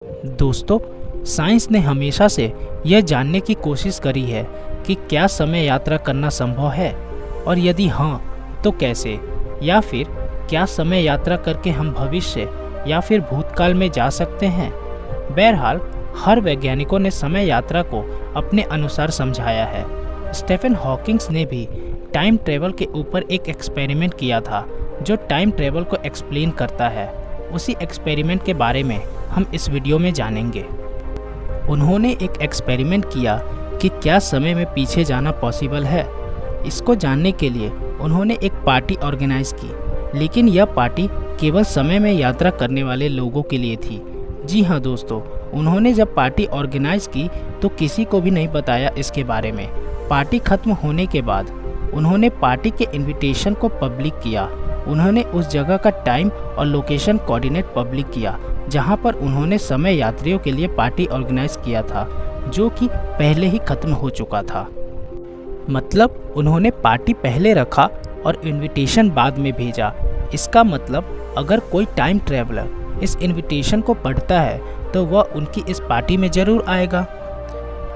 दोस्तों, साइंस ने हमेशा से यह जानने की कोशिश करी है कि क्या समय यात्रा करना संभव है और यदि हाँ तो कैसे, या फिर क्या समय यात्रा करके हम भविष्य या फिर भूतकाल में जा सकते हैं। बहरहाल हर वैज्ञानिकों ने समय यात्रा को अपने अनुसार समझाया है। स्टीफन हॉकिंग्स ने भी टाइम ट्रेवल के ऊपर एक एक्सपेरिमेंट किया था जो टाइम ट्रेवल को एक्सप्लेन करता है। उसी एक्सपेरिमेंट के बारे में हम इस वीडियो में जानेंगे। उन्होंने एक एक्सपेरिमेंट किया कि क्या समय में पीछे जाना पॉसिबल है। इसको जानने के लिए उन्होंने एक पार्टी ऑर्गेनाइज की, लेकिन यह पार्टी केवल समय में यात्रा करने वाले लोगों के लिए थी। जी हाँ दोस्तों, उन्होंने जब पार्टी ऑर्गेनाइज की तो किसी को भी नहीं बताया इसके बारे में। पार्टी खत्म होने के बाद उन्होंने पार्टी के इनविटेशन को पब्लिक किया। उन्होंने उस जगह का टाइम और लोकेशन कोऑर्डिनेट पब्लिक किया जहां पर उन्होंने समय यात्रियों के लिए पार्टी ऑर्गेनाइज किया था, जो कि पहले ही खत्म हो चुका था। मतलब उन्होंने पार्टी पहले रखा और इनविटेशन बाद में भेजा। इसका मतलब अगर कोई टाइम ट्रैवलर इस इनविटेशन को पढ़ता है तो वह उनकी इस पार्टी में ज़रूर आएगा।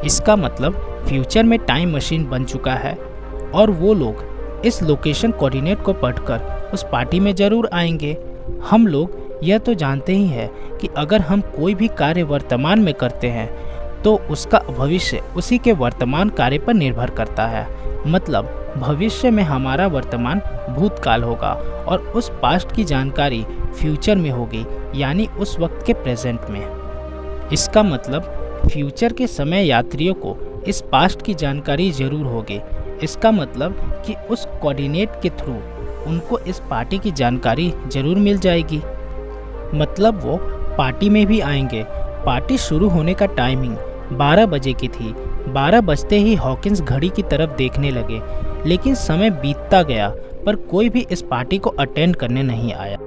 इसका मतलब फ्यूचर में टाइम मशीन बन चुका है और वो लोग इस लोकेशन कोऑर्डिनेट को पढ़कर उस पार्टी में ज़रूर आएंगे। हम लोग यह तो जानते ही हैं कि अगर हम कोई भी कार्य वर्तमान में करते हैं तो उसका भविष्य उसी के वर्तमान कार्य पर निर्भर करता है। मतलब भविष्य में हमारा वर्तमान भूतकाल होगा और उस पास्ट की जानकारी फ्यूचर में होगी, यानी उस वक्त के प्रेजेंट में। इसका मतलब फ्यूचर के समय यात्रियों को इस पास्ट की जानकारी ज़रूर होगी। इसका मतलब कि उस कोऑर्डिनेट के थ्रू उनको इस पार्टी की जानकारी ज़रूर मिल जाएगी। मतलब वो पार्टी में भी आएंगे। पार्टी शुरू होने का टाइमिंग 12 बजे की थी। 12 बजते ही हॉकिंस घड़ी की तरफ देखने लगे, लेकिन समय बीतता गया पर कोई भी इस पार्टी को अटेंड करने नहीं आया।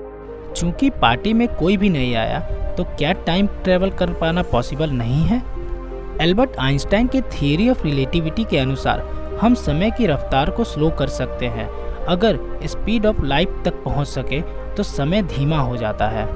चूँकि पार्टी में कोई भी नहीं आया तो क्या टाइम ट्रेवल कर पाना पॉसिबल नहीं है। एल्बर्ट आइंस्टाइन के थियरी ऑफ रिलेटिविटी के अनुसार हम समय की रफ्तार को स्लो कर सकते हैं। अगर स्पीड ऑफ लाइट तक पहुंच सके तो समय धीमा हो जाता है।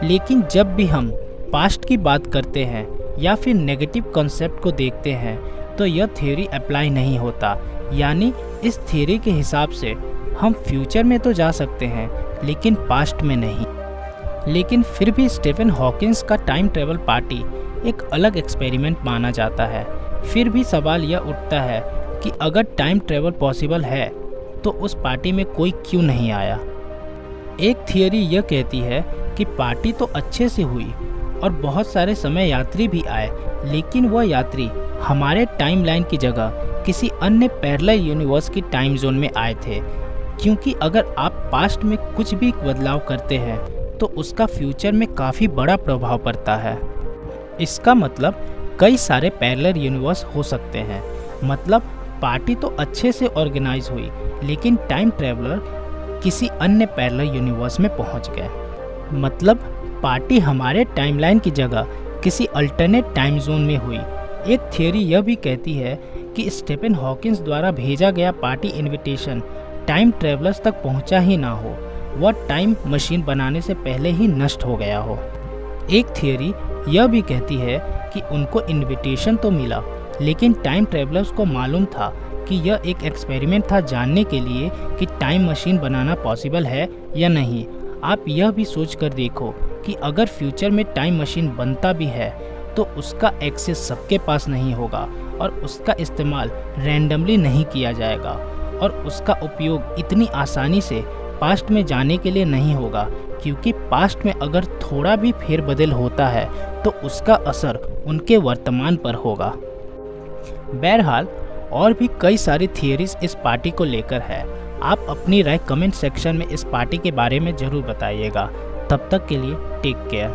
लेकिन जब भी हम पास्ट की बात करते हैं या फिर नेगेटिव कॉन्सेप्ट को देखते हैं तो यह थ्योरी अप्लाई नहीं होता। यानी इस थ्योरी के हिसाब से हम फ्यूचर में तो जा सकते हैं लेकिन पास्ट में नहीं। लेकिन फिर भी स्टीफन हॉकिंस का टाइम ट्रेवल पार्टी एक अलग एक्सपेरिमेंट माना जाता है। फिर भी सवाल यह उठता है कि अगर टाइम ट्रेवल पॉसिबल है तो उस पार्टी में कोई क्यों नहीं आया। एक थियरी यह कहती है कि पार्टी तो अच्छे से हुई और बहुत सारे समय यात्री भी आए, लेकिन वह यात्री हमारे टाइमलाइन की जगह किसी अन्य पैरेलल यूनिवर्स की टाइम जोन में आए थे। क्योंकि अगर आप पास्ट में कुछ भी बदलाव करते हैं तो उसका फ्यूचर में काफ़ी बड़ा प्रभाव पड़ता है। इसका मतलब कई सारे पैरेलल यूनिवर्स हो सकते हैं। मतलब पार्टी तो अच्छे से ऑर्गेनाइज हुई, लेकिन टाइम ट्रैवलर किसी अन्य पैरेलल यूनिवर्स में पहुंच गए। मतलब पार्टी हमारे टाइमलाइन की जगह किसी अल्टरनेट टाइम जोन में हुई। एक थियरी यह भी कहती है कि स्टीफन हॉकिंस द्वारा भेजा गया पार्टी इनविटेशन टाइम ट्रैवलर्स तक पहुंचा ही ना हो, वह टाइम मशीन बनाने से पहले ही नष्ट हो गया हो। एक थियरी यह भी कहती है कि उनको इनविटेशन तो मिला, लेकिन टाइम ट्रैवलर्स को मालूम था कि यह एक एक्सपेरिमेंट था जानने के लिए कि टाइम मशीन बनाना पॉसिबल है या नहीं। आप यह भी सोच कर देखो कि अगर फ्यूचर में टाइम मशीन बनता भी है तो उसका एक्सेस सबके पास नहीं होगा और उसका इस्तेमाल रैंडमली नहीं किया जाएगा और उसका उपयोग इतनी आसानी से पास्ट में जाने के लिए नहीं होगा, क्योंकि पास्ट में अगर थोड़ा भी फेरबदल होता है तो उसका असर उनके वर्तमान पर होगा। बहरहाल और भी कई सारी थियरीज इस पार्टी को लेकर है। आप अपनी राय कमेंट सेक्शन में इस पार्टी के बारे में ज़रूर बताइएगा। तब तक के लिए टेक केयर।